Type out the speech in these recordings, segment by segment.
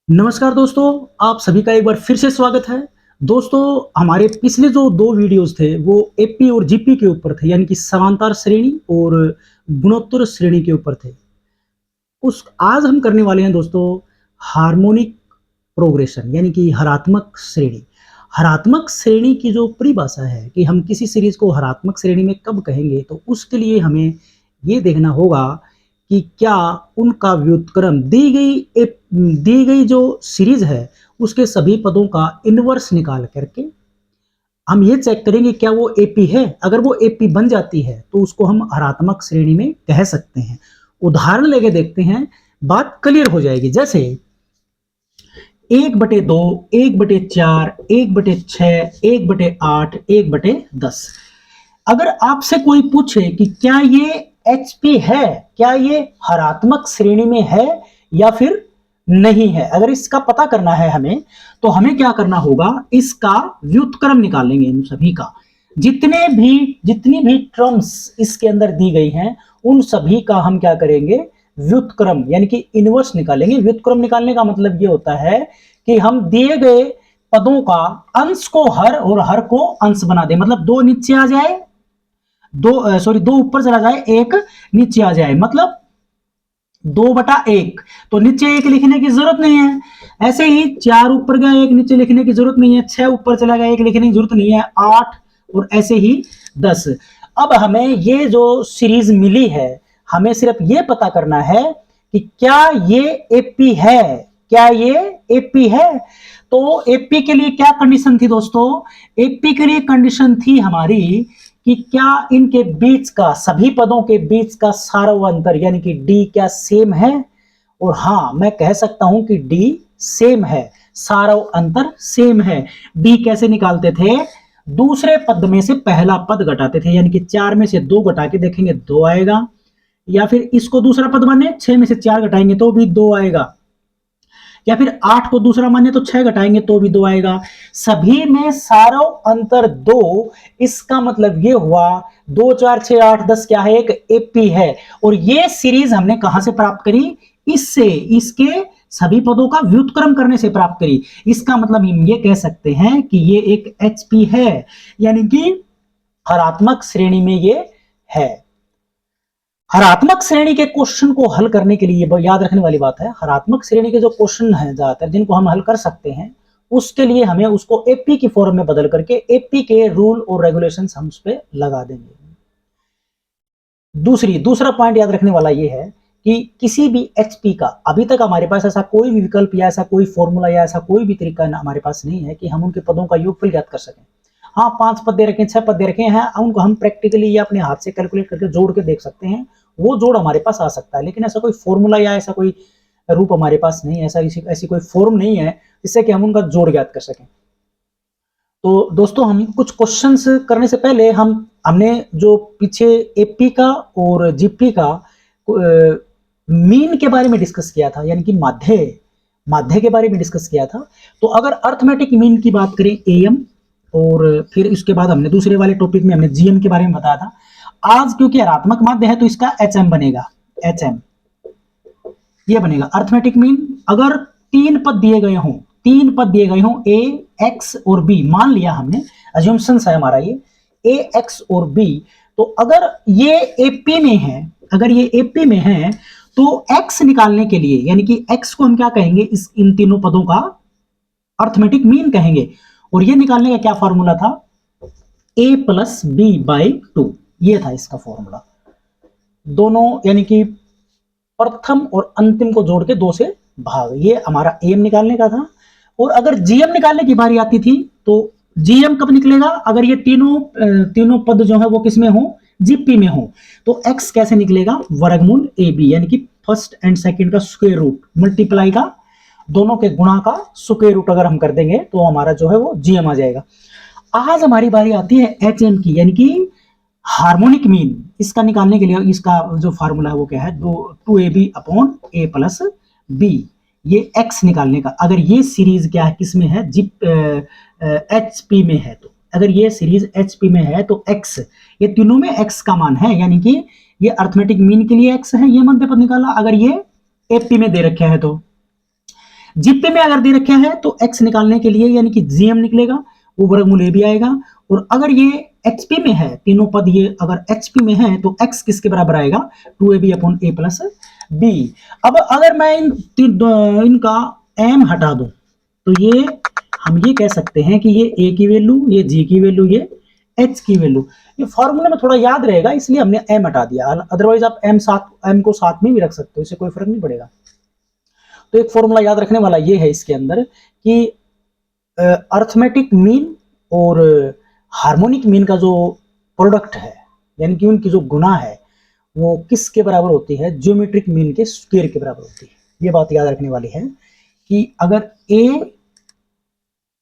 नमस्कार दोस्तों, आप सभी का एक बार फिर से स्वागत है। दोस्तों, हमारे पिछले जो 2 वीडियोज़ थे वो एपी और जीपी के ऊपर थे, यानी कि समांतर श्रेणी और गुणोत्तर श्रेणी के ऊपर थे। उस आज हम करने वाले हैं दोस्तों हार्मोनिक प्रोग्रेशन यानी कि हरात्मक श्रेणी। हरात्मक श्रेणी की जो परिभाषा है कि हम किसी सीरीज़ को हरात्मक श्रेणी में कब कहेंगे, तो उसके लिए हमें ये देखना होगा कि क्या उनका व्युत्क्रम दी गई जो सीरीज़ है, उसके सभी पदों का इनवर्स निकाल करके हम ये चेक करेंगे क्या वो एपी है। अगर वो एपी बन जाती है, तो उसको हम हरात्मक श्रेणी में कह सकते हैं। उदाहरण लेके देखते हैं, बात क्लियर हो जाएगी। जैसे 1/2, 1/4, 1/6, 1/8, 1/10। अगर आपसे कोई पूछे कि क्या ये एचपी है, क्या ये हरात्मक श्रेणी में है या फिर नहीं है, अगर इसका पता करना है हमें, तो हमें क्या करना होगा, इसका व्युत्क्रम निकालेंगे। इन सभी का जितनी भी टर्म्स इसके अंदर दी गई हैं, उन सभी का हम क्या करेंगे, व्युत्क्रम यानी कि इनवर्स निकालेंगे। व्युत्क्रम निकालने का मतलब ये होता है कि हम दिए गए पदों का अंश को हर और हर को अंश बना दे। मतलब दो नीचे आ जाए, दो ऊपर चला जाए, एक नीचे आ जाए, मतलब 2/1। तो नीचे एक लिखने की जरूरत नहीं है। ऐसे ही 4 ऊपर गया, एक नीचे लिखने की जरूरत नहीं है। 6 ऊपर चला गया, एक लिखने की जरूरत नहीं है। 8 और ऐसे ही 10। अब हमें ये जो सीरीज मिली है, हमें सिर्फ ये पता करना है कि क्या ये एपी है, क्या ये एपी है। तो एपी के लिए क्या कंडीशन थी दोस्तों, एपी के लिए कंडीशन थी हमारी कि क्या इनके बीच का, सभी पदों के बीच का सारव अंतर यानी कि डी क्या सेम है। और हां, मैं कह सकता हूं कि डी सेम है, सारव अंतर सेम है। डी कैसे निकालते थे, दूसरे पद में से पहला पद घटाते थे, यानी कि 4 में से 2 घटा के देखेंगे 2 आएगा, या फिर इसको दूसरा पद माने 6 में से 4 घटाएंगे तो भी 2 आएगा, या फिर 8 को दूसरा माने तो 6 घटाएंगे तो भी 2 आएगा। सभी में सारो अंतर 2। इसका मतलब ये हुआ 2 4 6 8 10 क्या है, एक एपी है। और ये सीरीज हमने कहां से प्राप्त करी, इससे, इसके सभी पदों का व्युत्क्रम करने से प्राप्त करी। इसका मतलब हम ये कह सकते हैं कि ये एक एचपी है, यानी कि हरात्मक श्रेणी में ये है। हरात्मक श्रेणी के क्वेश्चन को हल करने के लिए याद रखने वाली बात है, हरात्मक श्रेणी के जो क्वेश्चन हैं ज्यादातर जिनको हम हल कर सकते हैं, उसके लिए हमें उसको एपी की फॉर्म में बदल करके एपी के रूल और रेगुलेशंस हम उस पर लगा देंगे। दूसरा पॉइंट याद रखने वाला ये है कि किसी भी एचपी का अभी तक हमारे पास ऐसा कोई भी विकल्प या ऐसा कोई फॉर्मूला या ऐसा कोई भी तरीका हमारे पास नहीं है कि हम उनके पदों का योगफल ज्ञात कर सकें। हाँ, 5 पद दे रखे, 6 पद दे रखे हैं, उनको हम प्रैक्टिकली या अपने हाथ से कैलकुलेट करके जोड़ के देख सकते हैं, वो जोड़ हमारे पास आ सकता है। लेकिन ऐसा कोई फॉर्मूला या ऐसा कोई रूप हमारे पास नहीं है, ऐसी कोई फॉर्म नहीं है जिससे कि हम उनका जोड़ ज्ञात कर सकें। तो दोस्तों, हम कुछ क्वेश्चंस करने से पहले हमने जो पीछे एपी का और जीपी का मीन के बारे में डिस्कस किया था, यानी कि माध्य के बारे में डिस्कस किया था। तो अगर अर्थमेटिक मीन की बात करें एएम, और फिर इसके बाद हमने दूसरे वाले टॉपिक में हमने जीएम के बारे में बताया था। आज क्योंकि हरात्मक माध्य है तो इसका एचएम बनेगा, एचएम ये बनेगा अर्थमेटिक मीन। अगर 3 पद दिए गए हों ए एक्स और बी, मान लिया हमने, अज्यूमशंस है हमारा ये ए एक्स और बी, तो अगर ये एपी में है, तो एक्स निकालने के लिए, यानी कि एक्स को हम क्या कहेंगे, इन तीनों पदों का अर्थमेटिक मीन कहेंगे। और ये निकालने का क्या फॉर्मूला था, a प्लस बी बाई 2, ये था इसका फॉर्मूला। दोनों यानी कि प्रथम और अंतिम को जोड़ के 2 से भाग, ये हमारा एम निकालने का था। और अगर जीएम निकालने की बारी आती थी तो जीएम कब निकलेगा, अगर ये तीनों पद जो है वो किसमें हो, जीपी में हो, तो एक्स कैसे निकलेगा, वर्गमूल ए बी, यानी कि फर्स्ट एंड सेकंड का स्क्वायर रूट मल्टीप्लाई का, दोनों के गुणा का स्क्वायर रूट अगर हम कर देंगे तो हमारा जो है वो जीएम आ जाएगा। आज हमारी बारी आती है एचएम की, यानी कि हार्मोनिक मीन। इसका निकालने के लिए इसका जो फार्मूला है वो क्या है, 2ab upon a plus B, ये x निकालने का। अगर ये सीरीज क्या है, किसमें है, एचपी में है, तो अगर ये सीरीज एचपी में है तो x, ये तीनों में x का मान है, यानी कि ये अर्थमेटिक मीन के लिए x है, ये मध्य पद निकाला। अगर ये एपी में दे रखा है तो जीपी में अगर दे रखा है तो एक्स निकालने के लिए यानी कि जीएम निकलेगा, वो वर्गमूल ए भी आएगा। और अगर ये एचपी में है, तीनों पद ये अगर एचपी में है तो एक्स किसके बराबर आएगा, 2ab upon a plus B. अब अगर मैं इनका एम हटा दूं तो ये हम ये कह सकते हैं कि ये ए की वैल्यू, ये जी की वैल्यू, ये एच की वैल्यू, ये फॉर्मूले में थोड़ा याद रहेगा इसलिए हमने एम हटा दिया। अदरवाइज आप एम को साथ में भी रख सकते हो, इससे कोई फर्क नहीं पड़ेगा। तो एक फॉर्मूला याद रखने वाला ये है इसके अंदर कि अर्थमेटिक मीन और हार्मोनिक मीन का जो प्रोडक्ट है यानी कि उनकी जो गुना है वो किसके बराबर होती है, ज्योमेट्रिक मीन के स्क्वायर के बराबर होती है। ये बात याद रखने वाली है कि अगर ए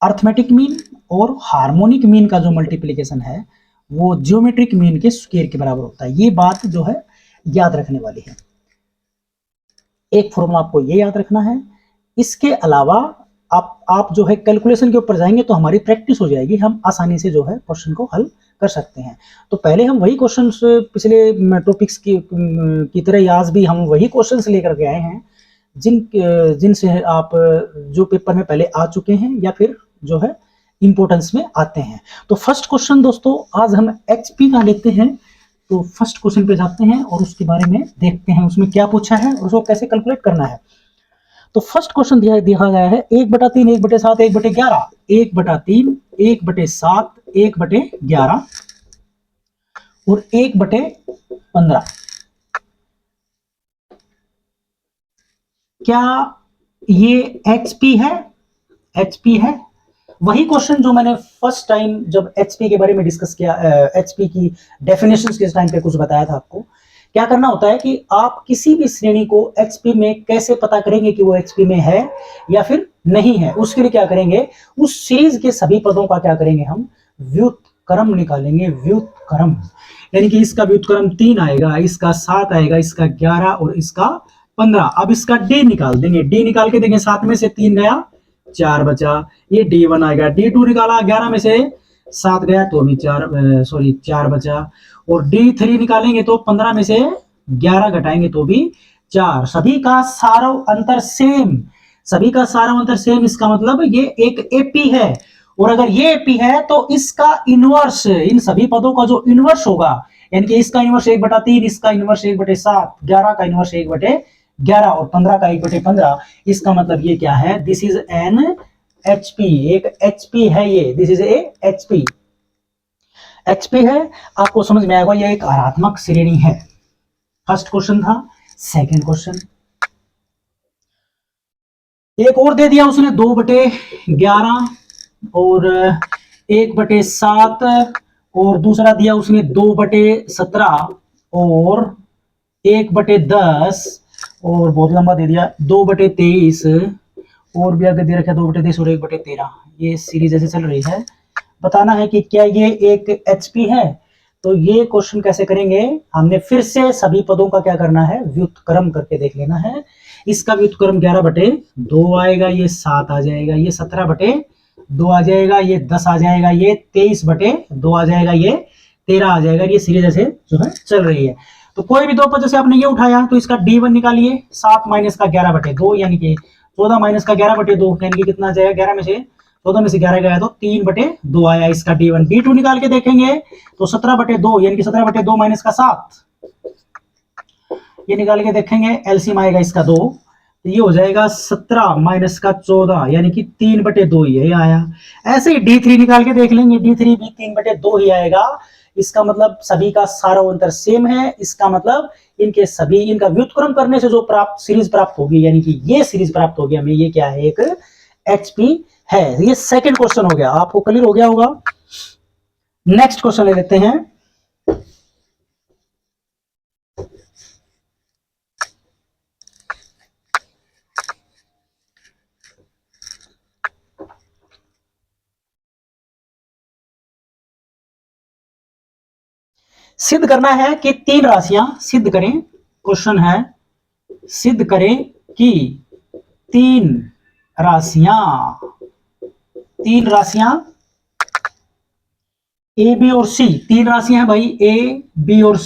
अर्थमेटिक मीन और हार्मोनिक मीन का जो मल्टीप्लिकेशन है वो ज्योमेट्रिक मीन के स्क्वायर के बराबर होता है। ये बात जो है याद रखने वाली है। एक फॉर्मूला आपको ये याद रखना है। इसके अलावा आप जो है कैलकुलेशन के ऊपर जाएंगे तो हमारी प्रैक्टिस हो जाएगी, हम आसानी से जो है क्वेश्चन को हल कर सकते हैं। तो पहले हम वही क्वेश्चंस पिछले टॉपिक्स की तरह आज भी हम वही क्वेश्चंस लेकर के आए हैं जिनसे आप जो पेपर में पहले आ चुके हैं या फिर जो है इंपोर्टेंस में आते हैं। तो फर्स्ट क्वेश्चन दोस्तों आज हम एचपी का लेते हैं। तो फर्स्ट क्वेश्चन पे जाते हैं और उसके बारे में देखते हैं उसमें क्या पूछा है और उसको कैसे कैलकुलेट करना है। तो फर्स्ट क्वेश्चन दिया गया है 1/3 1/7 1/11, 1/3 1/7 1/11 और 1/15। क्या ये एचपी है? एचपी है। वही क्वेश्चन जो मैंने फर्स्ट टाइम जब एचपी के बारे में डिस्कस किया, एचपी की डेफिनेशंस के टाइम पे कुछ बताया था आपको। क्या करना होता है कि आप किसी भी श्रेणी को एचपी में कैसे पता करेंगे कि वो एचपी में है या फिर नहीं है। उसके लिए क्या करेंगे, उस सीरीज के सभी पदों का क्या करेंगे, हम व्युत्क्रम निकालेंगे। व्युत्क्रम यानी कि इसका व्युत्क्रम 3 आएगा, इसका 7 आएगा, इसका 11 और इसका 15। अब इसका डी निकाल देंगे। डी निकाल के देंगे, 7 में से 3 गया 4 बचा, ये D1 आएगा। D2 निकाला, 11 में से 7 गया तो भी 4 बचा। और D3 निकालेंगे तो 15 में से 11 घटाएंगे तो भी 4। सभी का सारों अंतर सेम, सभी का सारों अंतर सेम। इसका मतलब ये एक एपी है। और अगर ये एपी है तो इसका इनवर्स, इन सभी पदों का जो इनवर्स होगा यानी कि इसका इनवर्स 1/3, इसका इनवर्स 1/7, 11 का इनवर्स 1/11 और 15 का 1/15। इसका मतलब ये क्या है, दिस इज एन एचपी, एक एचपी है ये, this is a HP. HP है, आपको समझ में आएगा ये एक हरात्मक श्रेणी है। फर्स्ट क्वेश्चन था। सेकंड क्वेश्चन एक और दे दिया उसने, 2/11 और 1/7 और दूसरा दिया उसने 2/17 और 1/10 और बहुत लंबा दे दिया 2/23 और भी आगे दे रखा 2/23 और 1/13। ये सीरीज ऐसे चल रही है। बताना है कि क्या ये एक एचपी है। तो ये क्वेश्चन कैसे करेंगे, हमने फिर से सभी पदों का क्या करना है, व्युत्क्रम करके देख लेना है। इसका व्युत्क्रम 11/2 आएगा, ये 7 आ जाएगा, ये 17/2 आ जाएगा, ये 10 आ जाएगा, ये 23/2 आ जाएगा, ये 13 आ जाएगा। ये सीरीज ऐसे जो है चल रही है। तो कोई भी दो पद जैसे आपने ये उठाया तो इसका D1 निकालिए, 7 माइनस का 11/2 यानी कि 14 माइनस का 11/2 यानी कि कितना आ जाएगा, 11 में से 14 में से 11 गया तो 3/2 आया इसका D1। D2 निकाल के देखेंगे तो 17/2 यानी कि 17/2 माइनस का 7, ये निकाल के देखेंगे एलसीएम आएगा इसका 2, तो ये हो जाएगा 17 माइनस का 14 यानी कि 3/2 ये आया। ऐसे ही D3 निकाल के देख लेंगे, D3 भी 3/2 ही आएगा। इसका मतलब सभी का सारा अंतर सेम है। इसका मतलब इनके सभी, इनका व्युत्क्रम करने से जो प्राप्त सीरीज प्राप्त होगी यानी कि ये सीरीज प्राप्त होगी हमें, ये क्या है, एक एचपी है। ये सेकंड क्वेश्चन हो गया, आपको क्लियर हो गया होगा। नेक्स्ट क्वेश्चन ले लेते हैं। सिद्ध करना है कि तीन राशियां, सिद्ध करें, क्वेश्चन है सिद्ध करें कि तीन राशियां ए बी और सी, तीन राशियां हैं भाई, ए बी और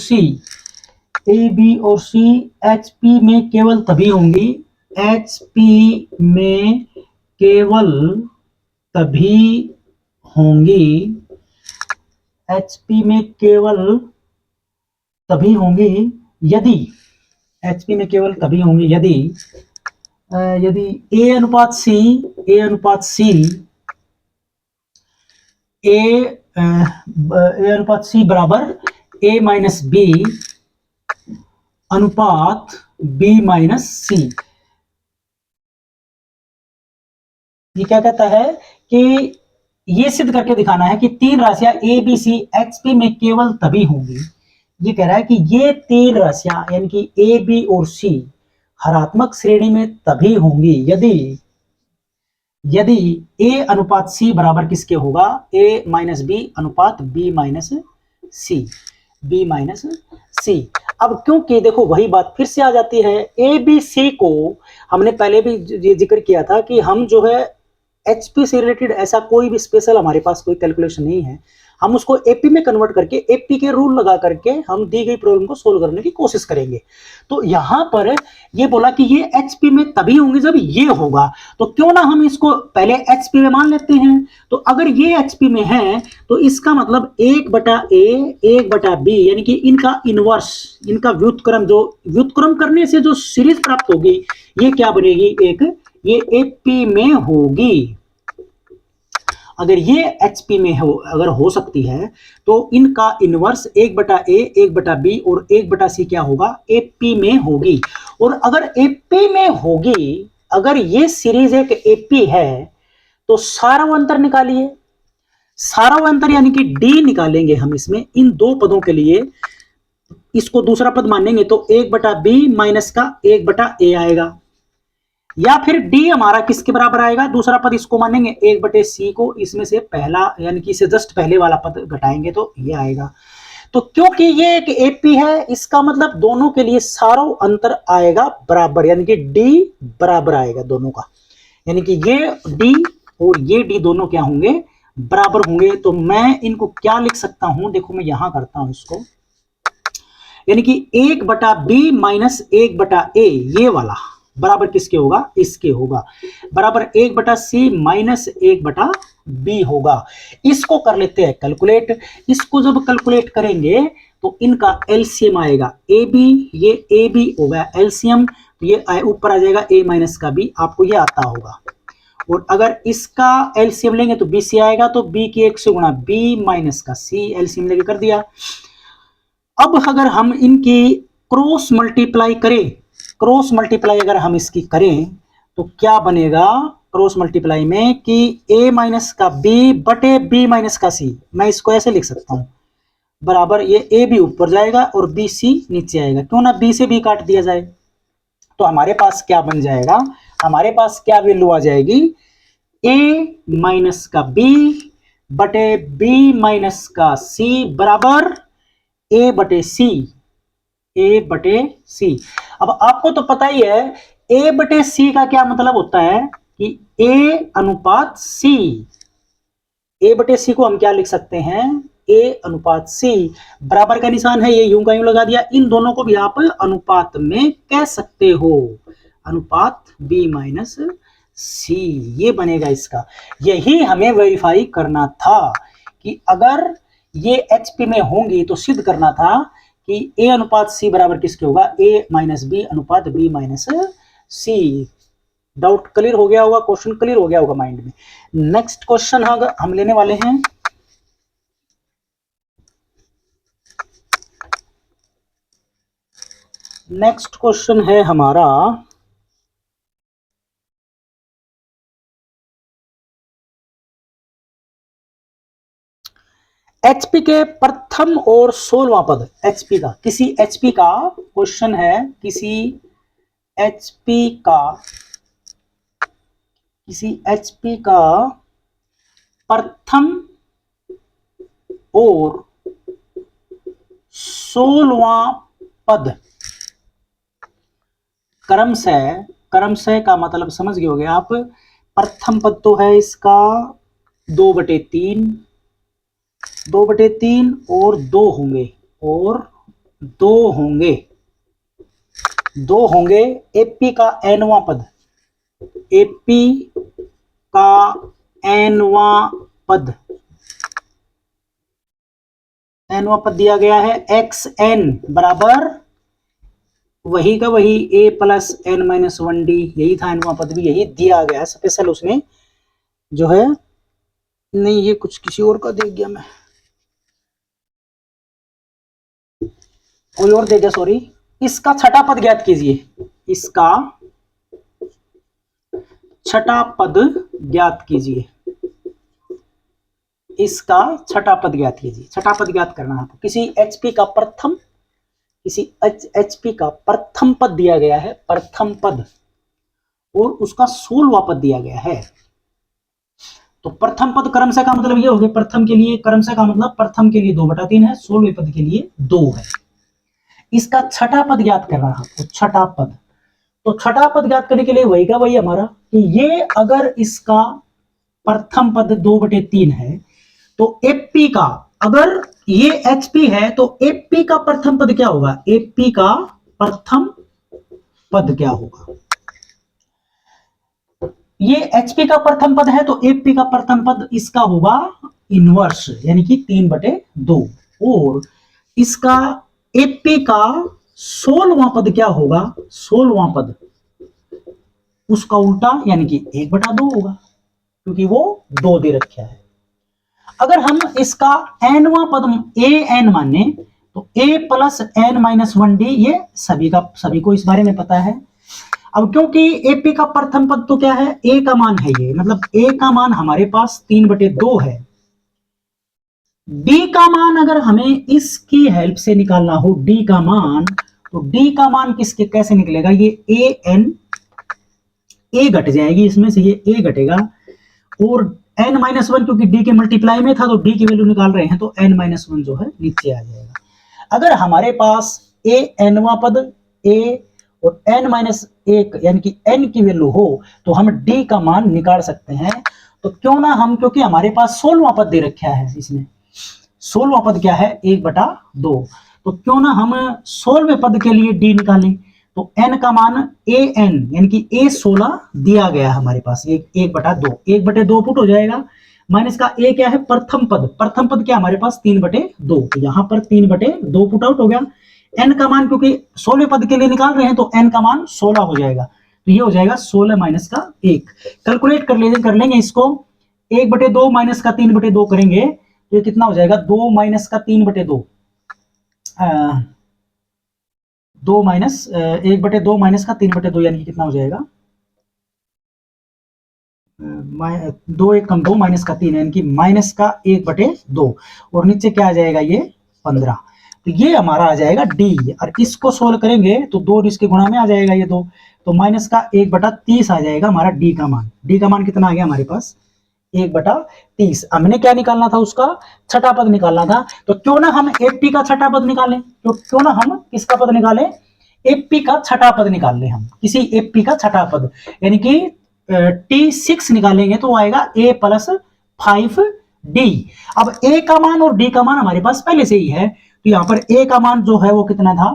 सी एच पी में केवल तभी होंगी HP में केवल तभी होंगी, HP में केवल तभी होंगी यदि, HP में केवल तभी होंगी यदि यदि A अनुपात C, A अनुपात C, A अनुपात C बराबर A माइनस B अनुपात B माइनस C। ये क्या कहता है कि ये सिद्ध करके दिखाना है कि तीन राशियां ए बी सी HP में केवल तभी होंगी। ये कह रहा है कि ये तीन राशियां यानी कि ए बी और सी हरात्मक श्रेणी में तभी होंगी यदि यदि A अनुपात C बराबर किसके होगा, A माइनस बी अनुपात B माइनस सी, B माइनस सी। अब क्योंकि देखो वही बात फिर से आ जाती है, ए बी सी को हमने पहले भी ये जिक्र किया था कि हम जो है HP से रिलेटेड ऐसा कोई भी स्पेशल हमारे पास कोई कैलकुलेशन नहीं है, हम उसको AP में कन्वर्ट करके AP के रूल लगा करके हम दी गई प्रॉब्लम को सोल्व करने की कोशिश करेंगे। तो यहां पर ये बोला कि ये HP में तभी होंगे जब ये होगा, तो क्यों ना हम इसको पहले HP में मान लेते हैं। तो अगर ये HP में है तो इसका मतलब 1/A 1/B यानी कि इनका इनवर्स, इनका व्युत्क्रम, जो व्युत्क्रम करने से जो सीरीज प्राप्त होगी ये क्या बनेगी, एक ये AP में होगी। अगर ये HP में हो, अगर हो सकती है तो इनका इनवर्स 1/A 1/B और 1/C क्या होगा, AP में होगी। और अगर AP में होगी, अगर ये सीरीज एक AP है तो सारावंतर निकालिए, सारावंतर यानी कि D निकालेंगे हम इसमें इन दो पदों के लिए, इसको दूसरा पद मानेंगे तो 1/B माइनस का 1/A आएगा, या फिर D हमारा किसके बराबर आएगा, दूसरा पद इसको मानेंगे 1/C को, इसमें से पहला यानी कि इसे जस्ट पहले वाला पद घटाएंगे तो ये आएगा। तो क्योंकि ये एक AP है इसका मतलब दोनों के लिए सारो अंतर आएगा बराबर, यानी कि D बराबर आएगा दोनों का, यानी कि ये D और ये D दोनों क्या होंगे, बराबर होंगे। तो मैं इनको क्या लिख सकता हूं, देखो मैं यहां करता हूं इसको, यानी कि 1/B माइनस 1/A ये वाला बराबर किसके होगा, इसके होगा, बराबर 1/C माइनस 1/B होगा। इसको कर लेते हैं कैलकुलेट। इसको जब कैलकुलेट करेंगे तो इनका एलसीएम आएगा AB, ये AB होगा एलसीएम, तो ये ऊपर आ जाएगा A माइनस का B, आपको ये आता होगा। और अगर इसका एलसीएम लेंगे तो BC आएगा, तो B की 1 से गुणा B माइनस का C, एलसीएम लेके कर दिया। अब अगर हम इनकी क्रॉस मल्टीप्लाई करें, क्रॉस मल्टीप्लाई अगर हम इसकी करें तो क्या बनेगा, क्रॉस मल्टीप्लाई में कि A माइनस का B बटे B माइनस का C, मैं इसको ऐसे लिख सकता हूं, बराबर ये AB ऊपर जाएगा और BC नीचे आएगा, क्यों ना B से B काट दिया जाए। तो हमारे पास क्या बन जाएगा, हमारे पास क्या वैल्यू आ जाएगी, A माइनस का B बटे B माइनस का C बराबर A/C, A/C। अब आपको तो पता ही है A/C का क्या मतलब होता है कि A अनुपात C, A/C को हम क्या लिख सकते हैं, A अनुपात C, बराबर का निशान है ये यूं का यूं लगा दिया, इन दोनों को भी आप अनुपात में कह सकते हो, अनुपात B माइनस C ये बनेगा इसका। यही हमें वेरीफाई करना था कि अगर ये HP में होंगी तो सिद्ध करना था कि A अनुपात C बराबर किसके होगा, A माइनस B अनुपात B minus C। Doubt clear हो गया होगा, क्वेश्चन क्लियर हो गया होगा माइंड में। नेक्स्ट क्वेश्चन हम लेने वाले हैं, नेक्स्ट क्वेश्चन है हमारा HP के प्रथम और 16वां पद, HP का, किसी HP का क्वेश्चन है, किसी HP का, किसी HP का प्रथम और 16वां पद क्रमशः, क्रमशः का मतलब समझ गए होंगे आप, प्रथम पद तो है इसका 2/3, 2/3 और 2 होंगे, और 2 होंगे, दो होंगे एपी का एनवां पद, एपी का एनवां पद, एनवां पद दिया गया है एक्स एन बराबर वही का वही a plus n minus one d, यही था एनवां पद भी, यही दिया गया है स्पेशल उसने जो है, नहीं ये कुछ किसी और का दे गया, मैं कोई और दे गया, सॉरी। इसका छठा पद ज्ञात कीजिए, इसका छठा पद ज्ञात कीजिए, इसका छठा पद ज्ञात कीजिए। छठा पद ज्ञात करना है आपको, किसी एचपी का प्रथम, किसी एचपी का प्रथम पद दिया गया है, प्रथम पद, और उसका 16वां पद दिया गया है। तो प्रथम पद क्रमशः का मतलब ये हो गया, प्रथम के लिए क्रमशः का मतलब प्रथम के लिए 2/3 है, 16वें पद के लिए 2 है। इसका छठा पद ज्ञात करना है आपको, छठा पद। तो छठा पद ज्ञात करने के लिए वही का वही हमारा कि ये अगर इसका प्रथम पद 2/3 है तो एपी का, अगर ये एचपी है तो एपी का प्रथम पद क्या होगा, एपी का प्रथम पद क्या होगा, ये एचपी का प्रथम पद है तो एपी का प्रथम पद इसका होगा इनवर्स, यानी कि 3/2, और इसका एपी का 16वां पद क्या होगा, 16वां पद उसका उल्टा यानी कि 1/2 होगा, क्योंकि वो 2 दे रखा है। अगर हम इसका एनवां पद ए एन माने तो a plus n minus one d, ये सभी को इस बारे में पता है। अब क्योंकि एपी का प्रथम पद तो क्या है, ए का मान है, ये मतलब ए का मान हमारे पास 3/2 है। डी का मान अगर हमें इसकी हेल्प से निकालना हो, डी का मान, तो डी का मान किसके कैसे निकलेगा, ये ए एन, ए घट जाएगी इसमें से, ये ए घटेगा, और n माइनस वन क्योंकि d के मल्टीप्लाई में था तो d की वैल्यू निकाल रहे हैं तो n माइनस वन जो है नीचे आ जाएगा। अगर हमारे पास a nवां पद a और n माइनस एक यानी कि n की वैल्यू हो तो हम d का मान निकाल सकते हैं। तो क्यों ना हम, क्योंकि हमारे पास 16वां पद दे रखा है, इसमें 16वां पद क्या है 1/2, तो क्यों ना हम 16वें पद के लिए d निकालें। तो n का मान ए एन यानी कि a16 दिया गया है हमारे पास, ये 1/2, 1/2 पुट हो जाएगा, माइनस का a क्या है प्रथम पद, प्रथम पद क्या हमारे पास 3/2, तो यहां पर 3/2 पुट आउट हो गया। n का मान क्योंकि 16वें पद के लिए निकाल रहे हैं तो n का मान 16 हो जाएगा, तो ये हो जाएगा 16 माइनस का 1। कैलकुलेट कर लेंगे इसको, 1/2 माइनस का 3/2 करेंगे तो ये कितना हो जाएगा, 2 माइनस का 3/2, 2 माइनस 1/2 माइनस का 3/2 यानी कि कितना हो जाएगा, 2 1 कम 2 माइनस का 3 यानी कि माइनस का 1/2, और नीचे क्या आ जाएगा ये 15। तो ये हमारा आ जाएगा डी, और इसको सोल्व करेंगे तो 2 इसके गुणा में आ जाएगा ये 2, तो माइनस का 1/30 आ जाएगा हमारा डी का मान। डी का मान कितना आ गया हमारे पास 1/30। हमने क्या निकालना था, उसका छठा पद निकालना था, तो क्यों ना हम एपी का छठा पद निकालें, तो क्यों ना हम किसका पद निकालें, एपी का छठा पद निकाल लें हम, किसी एपी का छठा पद, यानी कि T6 निकालेंगे तो आएगा a प्लस 5d। अब a का मान और d का मान हमारे पास पहले से ही है, तो यहां पर a का मान जो है वो कितना था,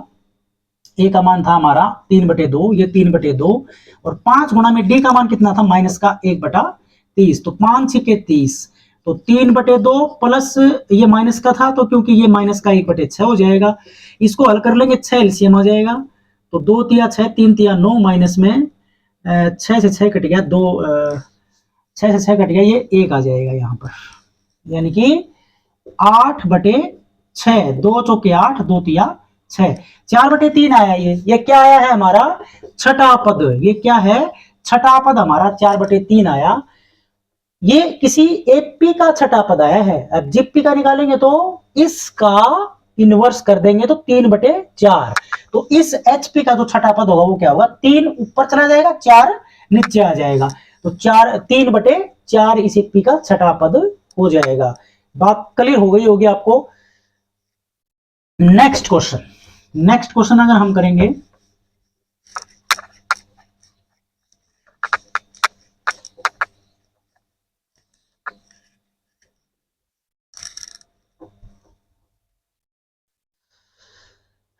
a का मान था हमारा 3/2, ये 3/2, और 5 गुणा में d का मान कितना था माइनस का 1/30, तो 5 6 30, तो 3/2 प्लस ये माइनस का था तो क्योंकि ये माइनस का 1/6 हो जाएगा, इसको हल कर लेंगे 6 एलसीएम हो जाएगा, तो 2 तिया 6 3 तिया 9 माइनस में 6 से 6 कट गया, 2 6 से 6 कट गया, ये 1 आ जाएगा यहाँ पर, यानी कि 8/6, 2 चौके 8, 2 तिया 6, 4/3 आया, ये क्या आया है हमारा छठा पद, ये क्या है छठा पद हमारा 4/3 आया, ये किसी एपी का छठा पद आया है। अब जीपी का निकालेंगे तो इसका इनवर्स कर देंगे तो 3/4, तो इस एचपी का जो छठा पद होगा वो क्या होगा, 3 ऊपर चला जाएगा 4 नीचे आ जाएगा, तो 3/4 इस एपी का छठा पद हो जाएगा। बात क्लियर हो गई होगी आपको। नेक्स्ट क्वेश्चन अगर हम करेंगे,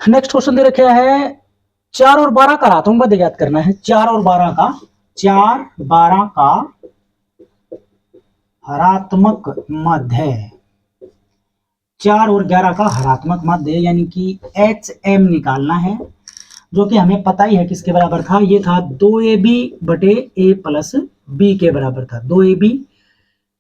नेक्स्ट क्वेश्चन दे रखा है 4 और 12 का हरात्मक माध्य ज्ञात करना है। 4 और 12 का हरात्मक माध्य, 4 और 11 का हरात्मक माध्य यानी कि HM निकालना है, जो कि हमें पता ही है किसके बराबर था। ये था 2AB बटे A प्लस B के बराबर था। 2AB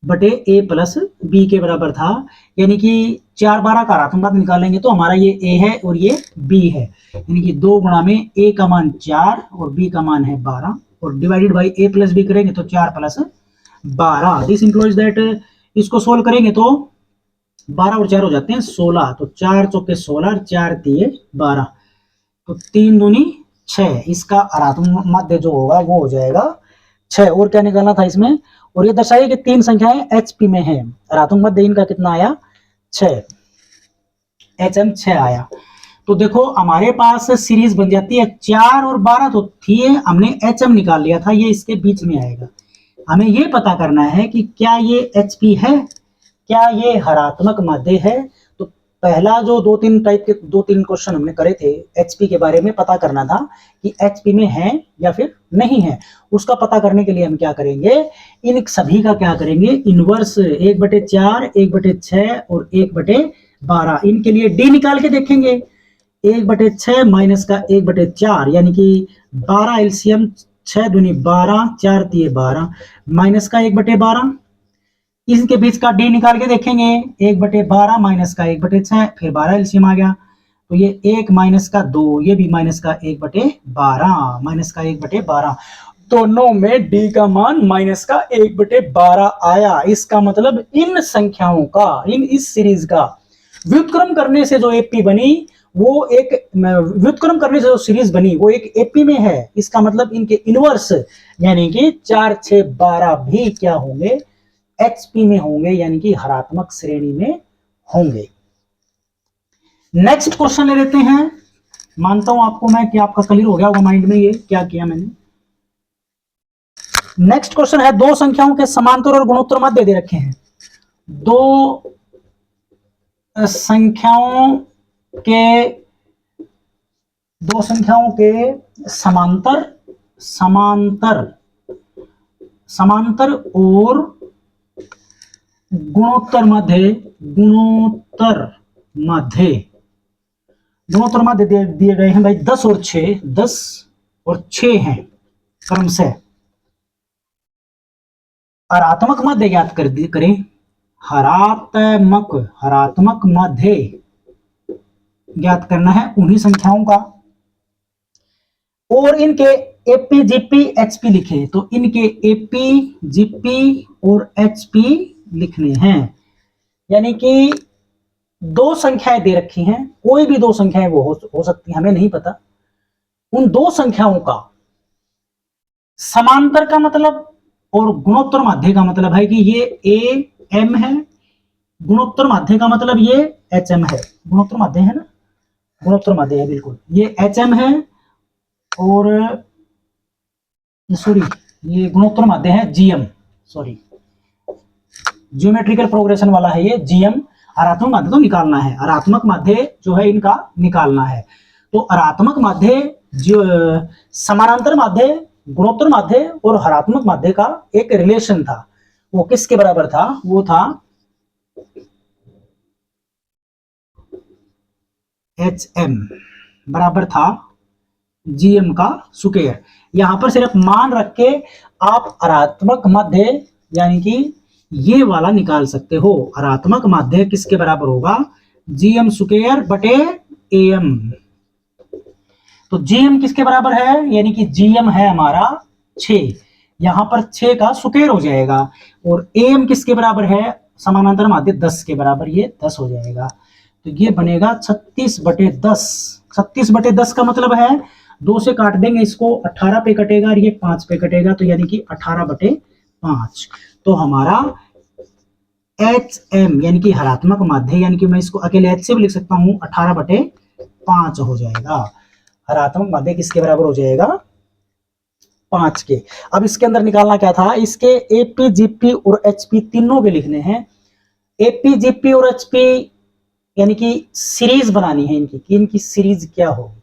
बटे A प्लस B के बराबर था। यानी कि 4 12 का हरात्मक माध्य निकालेंगे तो हमारा ये A है और ये B है। यानी कि 2 गुणा में A का मान 4 और B का मान है 12 और divided by A plus B करेंगे तो 4 प्लस 12। दिस इंप्लॉइज दैट, इसको सोल्व करेंगे तो 12 और 4 हो जाते हैं 16। तो 4 चौके 16, 4 तिये 12, तो 3 दूनी 6। इसका हरात्मक माध्य जो होगा वो हो जाएगा 6। और क्या निकालना था इसमें, और ये दर्शाइए कि 3 संख्याएं HP में है। हरात्मक माध्य इनका कितना आया, 6, HM 6 आया। तो देखो हमारे पास सीरीज बन जाती है। 4 और 12 तो थी, हमने HM निकाल लिया था, ये इसके बीच में आएगा। हमें ये पता करना है कि क्या ये HP है, क्या ये हरात्मक माध्य है। तो पहला जो 2-3 क्वेश्चन हमने करे थे HP के बारे में पता करना था कि HP में है या फिर नहीं है। उसका पता करने के लिए हम क्या करेंगे, इन सभी का क्या करेंगे, इनवर्स 1/4, 1/6 और 1/12, इनके लिए D निकाल के देखेंगे। 1/6 माइनस का 1/4 यानी कि 12 एलसीएम, 6 दूनी 12, 4 तिये 12 माइनस का 1/12, इसके बीच का D निकाल के देखेंगे। 1/12 माइनस का 1/6, फिर 12 एलसीएम आ गया तो ये 1 माइनस का 2, ये भी माइनस का 1/12, माइनस का 1/12, दोनों में D का मान माइनस का 1/12 आया। इसका मतलब इन संख्याओं का, इस सीरीज का व्युत्क्रम करने से जो एपी बनी, वो एक व्युत्क्रम करने से जो सीरीज बनी वो एक एपी में है। इसका मतलब इनके इनवर्स यानी कि 4 6 12 भी क्या होंगे, HP में होंगे, यानी कि हरात्मक श्रेणी में होंगे। नेक्स्ट क्वेश्चन ले लेते हैं। मानता हूं आपको मैं कि आपका क्लियर हो गया होगा माइंड में ये क्या किया मैंने। नेक्स्ट क्वेश्चन है, दो संख्याओं के समांतर और गुणोत्तर माध्य दे रखे हैं। दो संख्याओं के समांतर और गुणोत्तर माध्य दिए गए हैं भाई 10 और 6 हैं क्रमशः। हरात्मक माध्य ज्ञात करें। हरात्मक माध्य ज्ञात करना है उन्हीं संख्याओं का, और इनके एपी जीपी एचपी लिखे। तो इनके एपी जीपी और एचपी लिखने हैं। यानी कि दो संख्याएं दे रखी हैं, कोई भी दो संख्याएं वो हो सकती है, हमें नहीं पता। उन दो संख्याओं का समांतर का मतलब और गुणोत्तर माध्य का मतलब है कि ये ए एम है, गुणोत्तर माध्य का मतलब ये एच एम है। गुणोत्तर माध्य है ना, गुणोत्तर माध्य है बिल्कुल, ये एच एम है और सॉरी ये गुणोत्तर माध्य है जीएम, सॉरी ज्योमेट्रिकल प्रोग्रेशन वाला है ये जीएम। हरात्मक माध्य तो निकालना है, हरात्मक माध्य जो है इनका निकालना है। तो हरात्मक माध्य जो समानांतर माध्य, गुणोत्तर माध्य और हरात्मक माध्य का एक रिलेशन था, वो किसके बराबर था, वो था एच एम बराबर था जीएम का स्क्वायर। यहां पर सिर्फ मान रख के आप हरात्मक माध्य यानी कि ये वाला निकाल सकते हो। हरात्मक माध्य किसके बराबर होगा, जीएम स्क्वायर बटे एएम। तो जीएम किसके बराबर है, यानी कि जीएम है हमारा 6, यहां पर 6 का स्क्वायर हो जाएगा, और एएम किसके बराबर है, समानांतर माध्य 10 के बराबर, ये 10 हो जाएगा। तो ये बनेगा 36/10। 36/10 का मतलब है 2 से काट देंगे इसको, 18 पे कटेगा और ये 5 पे कटेगा, तो यानी कि 18/5। तो हमारा एच एम यानी कि हरात्मक माध्य, यानी कि मैं इसको अकेले एच से भी लिख सकता हूं, 18/5 हो जाएगा। हरात्मक माध्य किसके बराबर हो जाएगा, 5 के। अब इसके अंदर निकालना क्या था, इसके एपी जीपी और एचपी तीनों के लिखने हैं। एपी जीपी और एचपी यानी कि सीरीज बनानी है इनकी, कि इनकी सीरीज क्या होगी।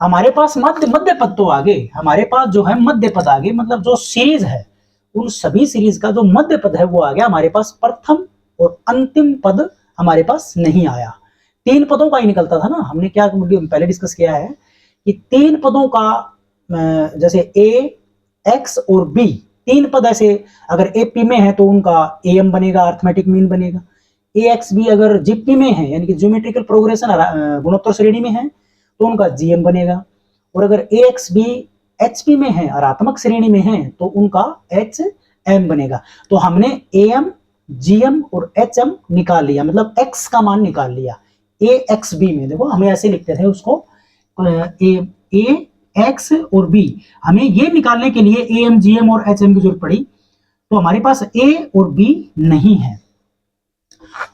हमारे पास मध्य मध्य पद तो आगे, हमारे पास जो है मध्य पद आगे, मतलब जो सीरीज है उन सभी सीरीज का जो मध्य पद है वो आ गया। हमारे पास प्रथम और अंतिम पद हमारे पास नहीं आया। तीन पदों का ही निकलता था ना। हमने क्या पहले डिस्कस किया है कि तीन पदों का, जैसे ए, एक्स और बी, तीन पद ऐसे अगर एपी में है तो उनका एएम बनेगा, अर्थमेटिक मीन बनेगा। ए एक्स बी अगर जीपी में है यानी कि ज्योमेट्रिकल प्रोग्रेशन गुणोत्तर श्रेणी में है तो उनका जीएम बनेगा। और अगर ए एक्स बी एचपी में है, अरात्मक श्रेणी में है, तो उनका एच एम बनेगा। तो हमने एएम, जीएम और एचएम निकाल लिया, मतलब एक्स का मान निकाल लिया। ए एक्स बी में देखो हमें ऐसे लिखते थे उसको, ए एक्स और बी, हमें ये निकालने के लिए ए एम, जी एम और एच एम की जरूरत पड़ी, तो हमारे पास ए और बी नहीं है।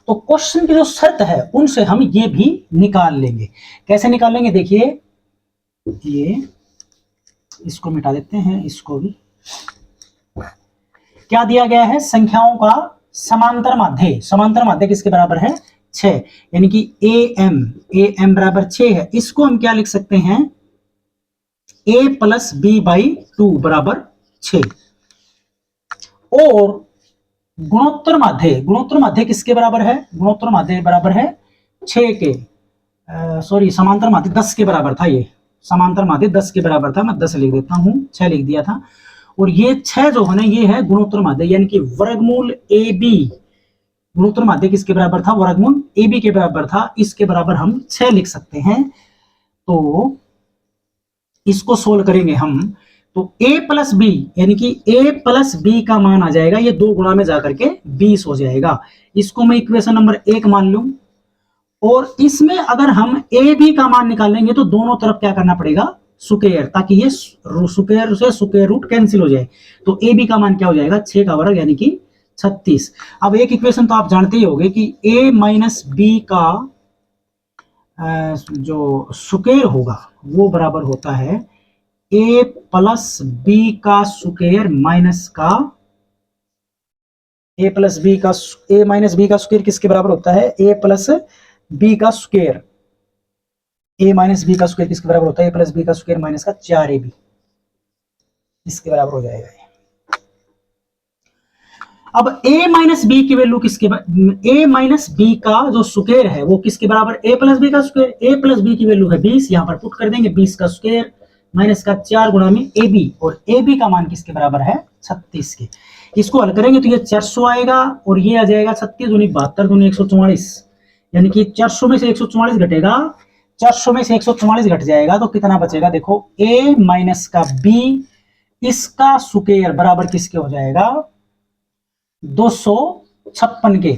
तो क्वेश्चन की जो शर्त है उनसे हम ये भी निकाल लेंगे। कैसे निकालेंगे देखिए, ये इसको मिटा देते हैं, इसको भी। क्या दिया गया है, संख्याओं का समांतर माध्य, समांतर माध्य किसके बराबर है, 6, यानी कि ए एम बराबर 6 है। इसको हम क्या लिख सकते हैं, a प्लस बी बाई 2 बराबर 6। और गुणोत्तर माध्य, गुणोत्तर माध्य किसके बराबर है, गुणोत्तर माध्य बराबर है 6 के, सॉरी समांतर माध्य 10 के बराबर था। ये समांतर माध्य 10 के बराबर था, मैं 10 लिख देता हूं, 6 लिख दिया था। और ये 6 जो है ना, ये है गुणोत्तर माध्य, यानी कि वर्गमूल ए बी। गुणोत्तर माध्य किसके बराबर था, वर्गमूल ए बी के बराबर था। इसके बराबर हम 6 लिख सकते हैं। तो इसको सोल्व करेंगे हम, तो a प्लस बी, यानी कि a प्लस बी का मान आ जाएगा, ये 2 गुणा में जाकर के 20 हो जाएगा। इसको मैं इक्वेशन नंबर 1 मान लूं। और इसमें अगर हम ए बी का मान निकालेंगे तो दोनों तरफ क्या करना पड़ेगा, स्क्वायर, ताकि ये स्क्वायर से स्क्वायर रूट कैंसिल हो जाए। तो ए बी का मान क्या हो जाएगा, 6 का वर्ग यानी कि 36। अब एक इक्वेशन तो आप जानते ही होंगे कि a माइनस बी का जो स्क्वायर होगा वो बराबर होता है a प्लस बी का स्क्वायर माइनस का, a प्लस बी का, a माइनस बी का स्क्वायर किसके बराबर होता है, a प्लस बी का स्क्वायर, a माइनस बी का स्क्वायर किसके बराबर होता है, a प्लस बी का स्क्वायर माइनस का 4ab, इसके बराबर हो जाएगा। अब a माइनस बी की वैल्यू किसके, a माइनस बी का जो स्क्वायर है वो किसके बराबर, a प्लस बी का स्क्वायर, a प्लस बी की वैल्यू है 20, यहां पर पुट कर देंगे 20 का स्क्वायर माइनस का 4 गुणा में ab, और ab का मान किसके बराबर है, 36 के। इसको हल करेंगे तो ये 400 आएगा और ये आ जाएगा 36 दूनी 72 दूनी 144, यानी कि 400 में से 144 घटेगा, 400 में से 144 घट जाएगा तो कितना बचेगा, देखो a माइनस का b, इसका स्क्वायर बराबर किसके हो जाएगा, 256 के।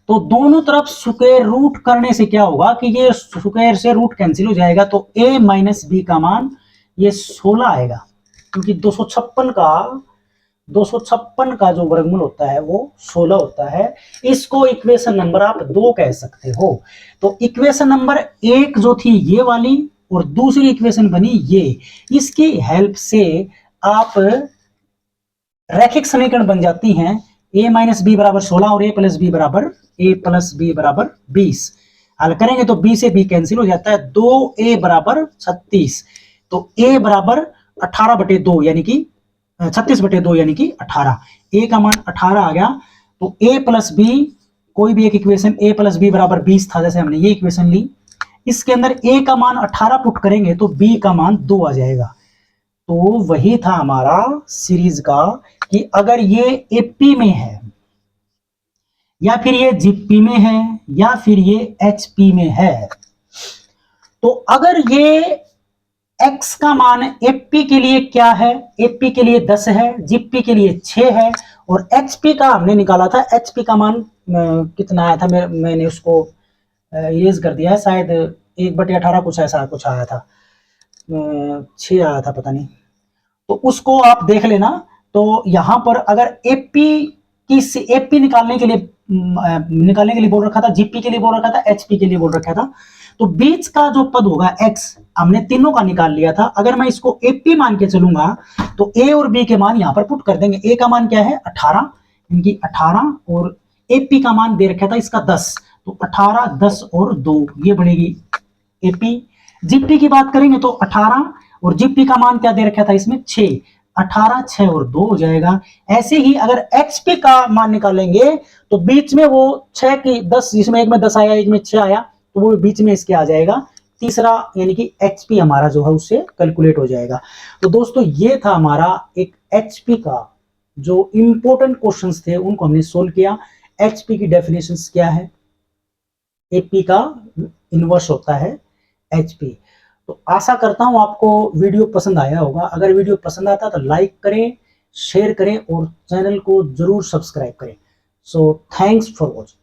तो दोनों तरफ स्क्वायर रूट करने से क्या होगा कि ये स्क्वायर से रूट कैंसिल हो जाएगा, तो a माइनस बी का मान ये 16 आएगा, क्योंकि 256 का जो वर्गमूल होता है वो 16 होता है। इसको इक्वेशन नंबर आप 2 कह सकते हो। तो इक्वेशन नंबर 1 जो थी ये वाली, और दूसरी इक्वेशन बनी ये, इसकी हेल्प से आप रैखिक समीकरण बन जाती हैं। a माइनस बी बराबर 16 और a प्लस बी बराबर 20। हल करेंगे तो b से b कैंसिल हो जाता है, 2a बराबर 36, तो a बराबर 18/2 यानी कि 36/2 यानी कि 18, a का मान 18 आ गया। तो a प्लस बी, कोई भी एक इक्वेशन, a प्लस बी बराबर 20 था, जैसे हमने ये इक्वेशन ली, इसके अंदर a का मान 18 पुट करेंगे तो b का मान 2 आ जाएगा। तो वही था हमारा सीरीज का कि अगर ये एपी में है या फिर ये जीपी में है या फिर ये एचपी में है, तो अगर ये x का मान एपी के लिए क्या है, एपी के लिए 10 है, जीपी के लिए 6 है, और एचपी का हमने निकाला था, एचपी का मान कितना आया था, मैंने उसको इरेज कर दिया है, शायद 1/18 कुछ ऐसा कुछ आया था, 6 आया था पता नहीं, तो उसको आप देख लेना। तो यहां पर अगर एपी निकालने के लिए बोल रखा था, जीपी के लिए बोल रखा था, एचपी के लिए बोल रखा था, तो बीच का जो पद होगा x, हमने तीनों का निकाल लिया था। अगर मैं इसको एपी मान के चलूंगा तो a और b के मान यहां पर पुट कर देंगे। a का मान क्या है 18, इनकी 18, और एपी का मान दे रखा था इसका 10, तो 18, 10 और 2 ये बनेगी एपी। जीपी की बात करेंगे तो 18 और जीपी का मान क्या दे रखा था इसमें 6, 18 6 और 2 हो जाएगा। ऐसे ही अगर एचपी का मान निकालेंगे तो बीच में वो 6 की 10, जिसमें एक में 10 आया एक में 6 आया, तो वो बीच में इसके आ जाएगा तीसरा, यानी कि एचपी हमारा जो है उससे कैलकुलेट हो जाएगा। तो दोस्तों ये था हमारा एक एचपी का जो इंपॉर्टेंट क्वेश्चंस थे उनको हमने सोल्व किया। एचपी की डेफिनेशंस क्या है, एपी का इनवर्स होता है एचपी। तो आशा करता हूं आपको वीडियो पसंद आया होगा। अगर वीडियो पसंद आता तो लाइक करें, शेयर करें और चैनल को जरूर सब्सक्राइब करें। So thanks for watching.